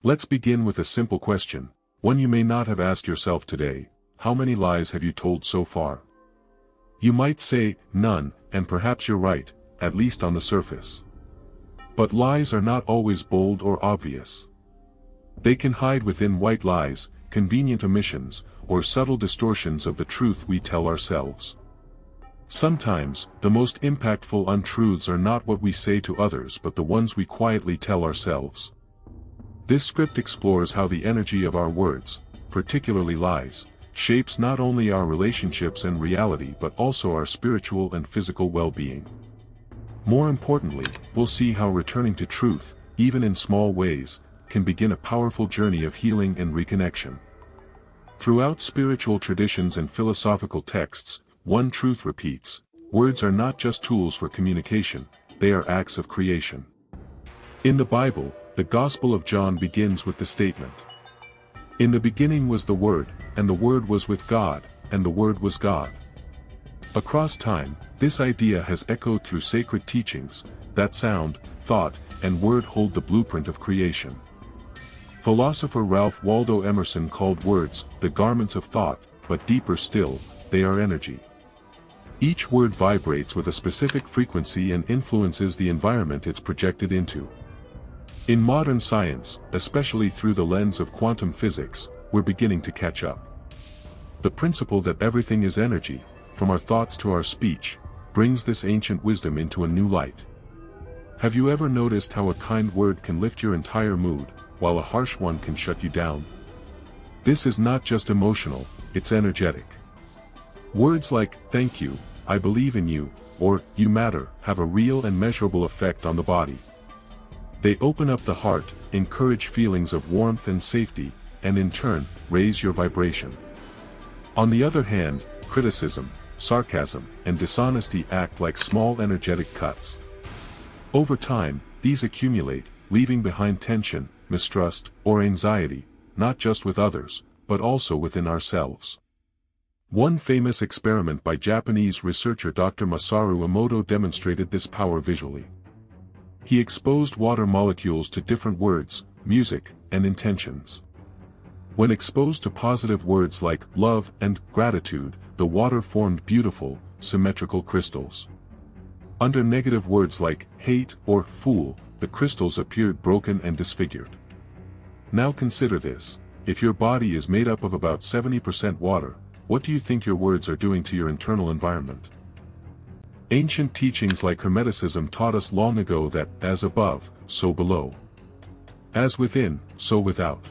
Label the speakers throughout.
Speaker 1: Let's begin with a simple question, one you may not have asked yourself today: how many lies have you told so far? You might say, none, and perhaps you're right, at least on the surface. But lies are not always bold or obvious. They can hide within white lies, convenient omissions, or subtle distortions of the truth we tell ourselves. Sometimes, the most impactful untruths are not what we say to others but the ones we quietly tell ourselves. This script explores how the energy of our words, particularly lies, shapes not only our relationships and reality but also our spiritual and physical well-being. More importantly, we'll see how returning to truth, even in small ways, can begin a powerful journey of healing and reconnection. Throughout spiritual traditions and philosophical texts, one truth repeats: words are not just tools for communication, they are acts of creation. In the Bible, the Gospel of John begins with the statement, "In the beginning was the Word, and the Word was with God, and the Word was God." Across time, this idea has echoed through sacred teachings, that sound, thought, and word hold the blueprint of creation. Philosopher Ralph Waldo Emerson called words the garments of thought, but deeper still, they are energy. Each word vibrates with a specific frequency and influences the environment it's projected into. In modern science, especially through the lens of quantum physics, we're beginning to catch up. The principle that everything is energy, from our thoughts to our speech, brings this ancient wisdom into a new light. Have you ever noticed how a kind word can lift your entire mood, while a harsh one can shut you down? This is not just emotional, it's energetic. Words like, "thank you," "I believe in you," or "you matter," have a real and measurable effect on the body. They open up the heart, encourage feelings of warmth and safety, and in turn, raise your vibration. On the other hand, criticism, sarcasm, and dishonesty act like small energetic cuts. Over time, these accumulate, leaving behind tension, mistrust, or anxiety, not just with others, but also within ourselves. One famous experiment by Japanese researcher Dr. Masaru Emoto demonstrated this power visually. He exposed water molecules to different words, music, and intentions. When exposed to positive words like love and gratitude, the water formed beautiful, symmetrical crystals. Under negative words like hate or fool, the crystals appeared broken and disfigured. Now consider this: if your body is made up of about 70% water, what do you think your words are doing to your internal environment? Ancient teachings like Hermeticism taught us long ago that, as above, so below. As within, so without.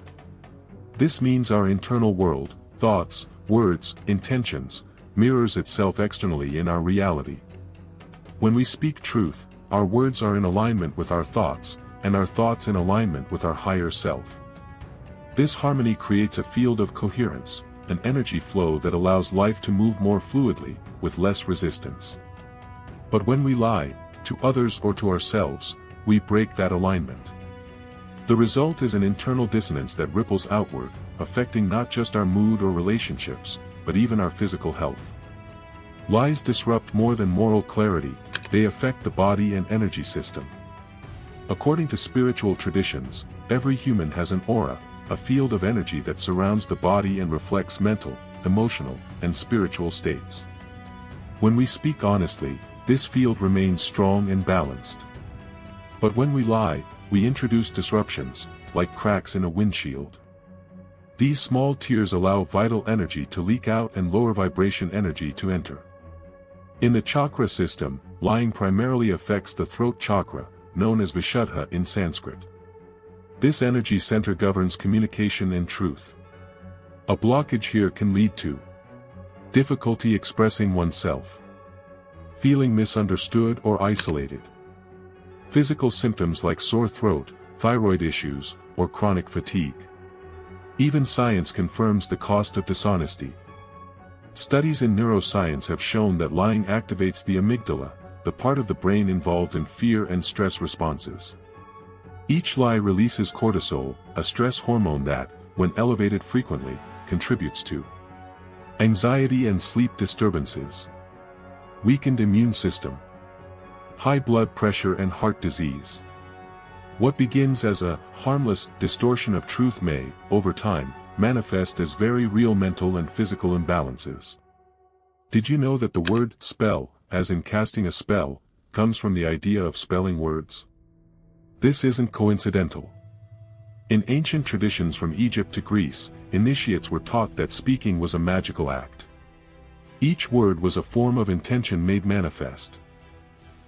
Speaker 1: This means our internal world, thoughts, words, intentions, mirrors itself externally in our reality. When we speak truth, our words are in alignment with our thoughts, and our thoughts in alignment with our higher self. This harmony creates a field of coherence, an energy flow that allows life to move more fluidly, with less resistance. But when we lie, to others or to ourselves, we break that alignment. The result is an internal dissonance that ripples outward, affecting not just our mood or relationships, but even our physical health. Lies disrupt more than moral clarity, they affect the body and energy system. According to spiritual traditions, every human has an aura, a field of energy that surrounds the body and reflects mental, emotional, and spiritual states. When we speak honestly, this field remains strong and balanced. But when we lie, we introduce disruptions, like cracks in a windshield. These small tears allow vital energy to leak out and lower vibration energy to enter. In the chakra system, lying primarily affects the throat chakra, known as Vishuddha in Sanskrit. This energy center governs communication and truth. A blockage here can lead to difficulty expressing oneself, feeling misunderstood or isolated, physical symptoms like sore throat, thyroid issues, or chronic fatigue. Even science confirms the cost of dishonesty. Studies in neuroscience have shown that lying activates the amygdala, the part of the brain involved in fear and stress responses. Each lie releases cortisol, a stress hormone that, when elevated frequently, contributes to anxiety and sleep disturbances, weakened immune system, high blood pressure and heart disease. What begins as a harmless distortion of truth may, over time, manifest as very real mental and physical imbalances. Did you know that the word spell, as in casting a spell, comes from the idea of spelling words? This isn't coincidental. In ancient traditions from Egypt to Greece, initiates were taught that speaking was a magical act. Each word was a form of intention made manifest.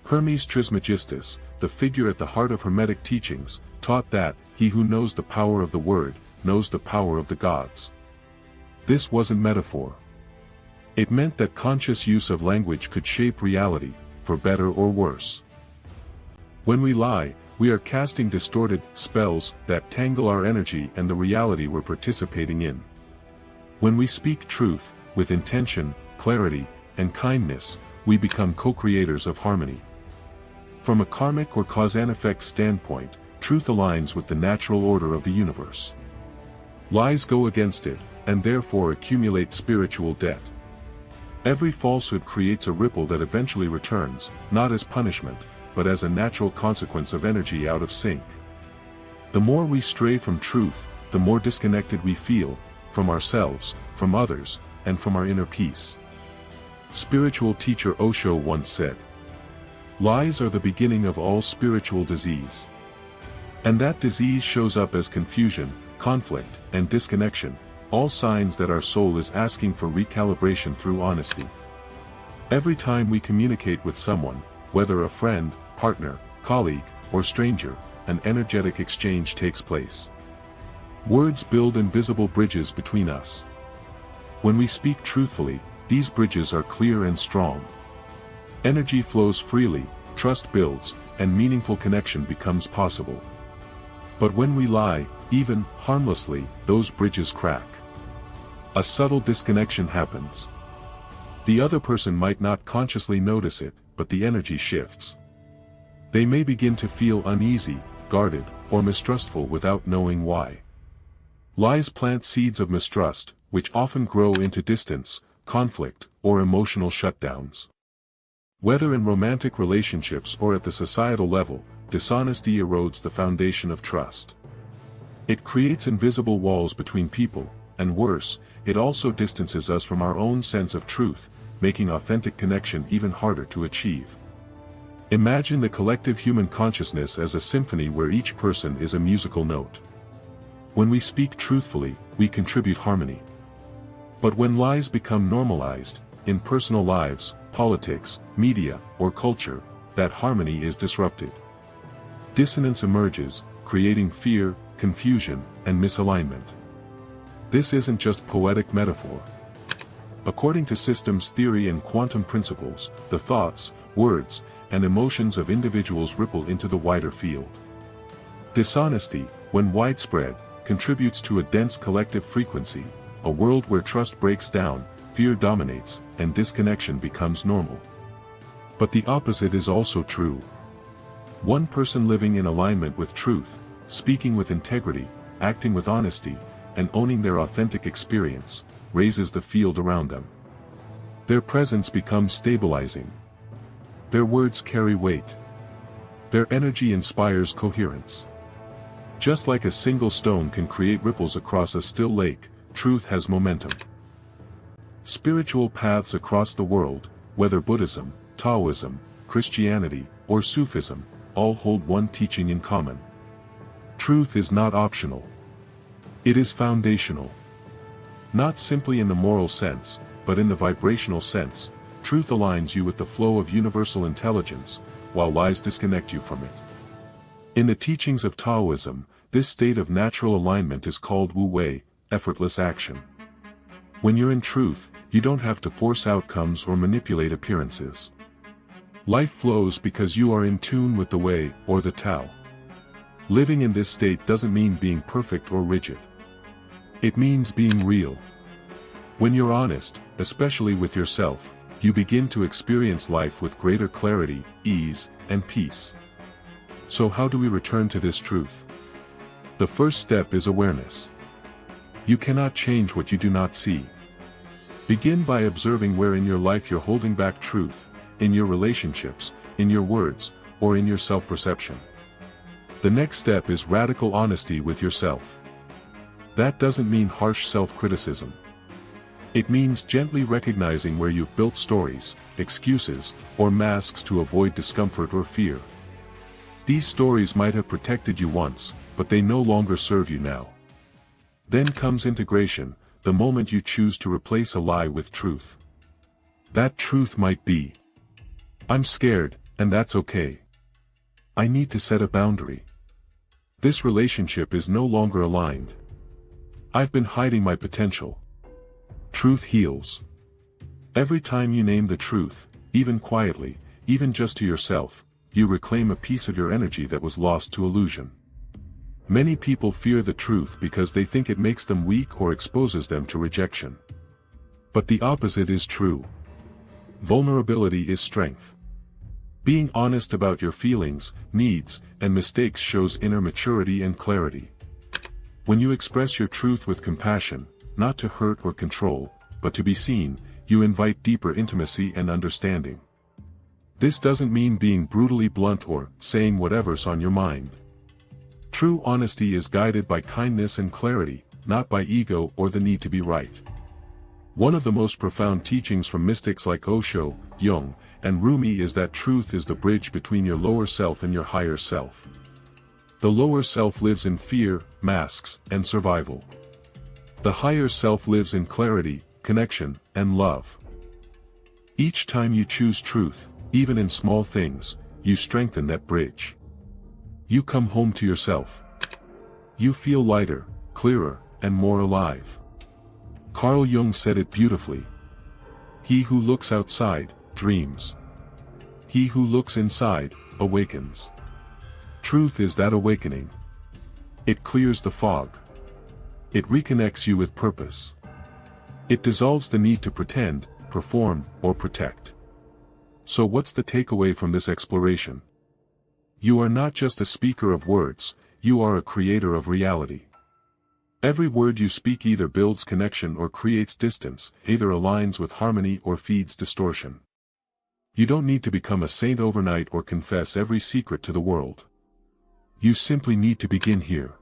Speaker 1: Hermes Trismegistus, the figure at the heart of Hermetic teachings, taught that, he who knows the power of the word, knows the power of the gods. This wasn't metaphor. It meant that conscious use of language could shape reality, for better or worse. When we lie, we are casting distorted spells that tangle our energy and the reality we're participating in. When we speak truth, with intention, clarity, and kindness, we become co-creators of harmony. From a karmic or cause-and-effect standpoint, truth aligns with the natural order of the universe. Lies go against it, and therefore accumulate spiritual debt. Every falsehood creates a ripple that eventually returns, not as punishment, but as a natural consequence of energy out of sync. The more we stray from truth, the more disconnected we feel, from ourselves, from others, and from our inner peace. Spiritual teacher Osho once said, "Lies are the beginning of all spiritual disease." And that disease shows up as confusion, conflict, and disconnection, all signs that our soul is asking for recalibration through honesty. Every time we communicate with someone, whether a friend, partner, colleague, or stranger, an energetic exchange takes place. Words build invisible bridges between us. When we speak truthfully, these bridges are clear and strong. Energy flows freely, trust builds, and meaningful connection becomes possible. But when we lie, even harmlessly, those bridges crack. A subtle disconnection happens. The other person might not consciously notice it, but the energy shifts. They may begin to feel uneasy, guarded, or mistrustful without knowing why. Lies plant seeds of mistrust, which often grow into distance, conflict, or emotional shutdowns. Whether in romantic relationships or at the societal level, dishonesty erodes the foundation of trust. It creates invisible walls between people, and worse, it also distances us from our own sense of truth, making authentic connection even harder to achieve. Imagine the collective human consciousness as a symphony where each person is a musical note. When we speak truthfully, we contribute harmony. But when lies become normalized, in personal lives, politics, media, or culture, that harmony is disrupted. Dissonance emerges, creating fear, confusion, and misalignment. This isn't just poetic metaphor. According to systems theory and quantum principles, the thoughts, words, and emotions of individuals ripple into the wider field. Dishonesty, when widespread, contributes to a dense collective frequency, a world where trust breaks down, fear dominates, and disconnection becomes normal. But the opposite is also true. One person living in alignment with truth, speaking with integrity, acting with honesty, and owning their authentic experience, raises the field around them. Their presence becomes stabilizing. Their words carry weight. Their energy inspires coherence. Just like a single stone can create ripples across a still lake, truth has momentum. Spiritual paths across the world, whether Buddhism, Taoism, Christianity, or Sufism, all hold one teaching in common. Truth is not optional. It is foundational. Not simply in the moral sense, but in the vibrational sense, truth aligns you with the flow of universal intelligence, while lies disconnect you from it. In the teachings of Taoism, this state of natural alignment is called Wu Wei, effortless action. When you're in truth, you don't have to force outcomes or manipulate appearances. Life flows because you are in tune with the Wei, or the Tao. Living in this state doesn't mean being perfect or rigid. It means being real. When you're honest, especially with yourself, you begin to experience life with greater clarity, ease, and peace. So how do we return to this truth? The first step is awareness. You cannot change what you do not see. Begin by observing where in your life you're holding back truth, in your relationships, in your words, or in your self-perception. The next step is radical honesty with yourself. That doesn't mean harsh self-criticism. It means gently recognizing where you've built stories, excuses, or masks to avoid discomfort or fear. These stories might have protected you once, but they no longer serve you now. Then comes integration, the moment you choose to replace a lie with truth. That truth might be, I'm scared, and that's okay. I need to set a boundary. This relationship is no longer aligned. I've been hiding my potential. Truth heals. Every time you name the truth, even quietly, even just to yourself, you reclaim a piece of your energy that was lost to illusion. Many people fear the truth because they think it makes them weak or exposes them to rejection. But the opposite is true. Vulnerability is strength. Being honest about your feelings, needs, and mistakes shows inner maturity and clarity. When you express your truth with compassion, not to hurt or control, but to be seen, you invite deeper intimacy and understanding. This doesn't mean being brutally blunt or saying whatever's on your mind. True honesty is guided by kindness and clarity, not by ego or the need to be right. One of the most profound teachings from mystics like Osho, Jung, and Rumi is that truth is the bridge between your lower self and your higher self. The lower self lives in fear, masks, and survival. The higher self lives in clarity, connection, and love. Each time you choose truth, even in small things, you strengthen that bridge. You come home to yourself. You feel lighter, clearer, and more alive. Carl Jung said it beautifully. He who looks outside, dreams. He who looks inside, awakens. Truth is that awakening. It clears the fog. It reconnects you with purpose. It dissolves the need to pretend, perform, or protect. So what's the takeaway from this exploration? You are not just a speaker of words, you are a creator of reality. Every word you speak either builds connection or creates distance, either aligns with harmony or feeds distortion. You don't need to become a saint overnight or confess every secret to the world. You simply need to begin here.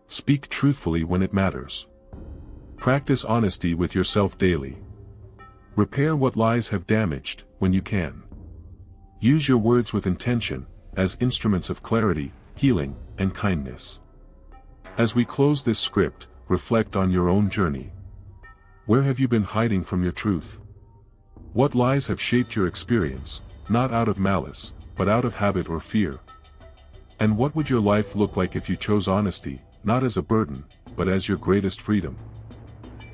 Speaker 1: Speak truthfully when it matters. Practice honesty with yourself daily. Repair what lies have damaged, when you can. Use your words with intention, as instruments of clarity, healing, and kindness. As we close this script, reflect on your own journey. Where have you been hiding from your truth? What lies have shaped your experience, not out of malice, but out of habit or fear? And what would your life look like if you chose honesty, not as a burden, but as your greatest freedom?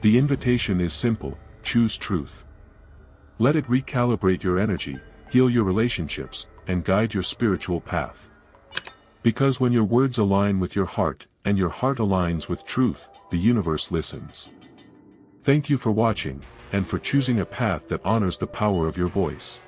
Speaker 1: The invitation is simple: choose truth. Let it recalibrate your energy, heal your relationships, and guide your spiritual path. Because when your words align with your heart, and your heart aligns with truth, the universe listens. Thank you for watching, and for choosing a path that honors the power of your voice.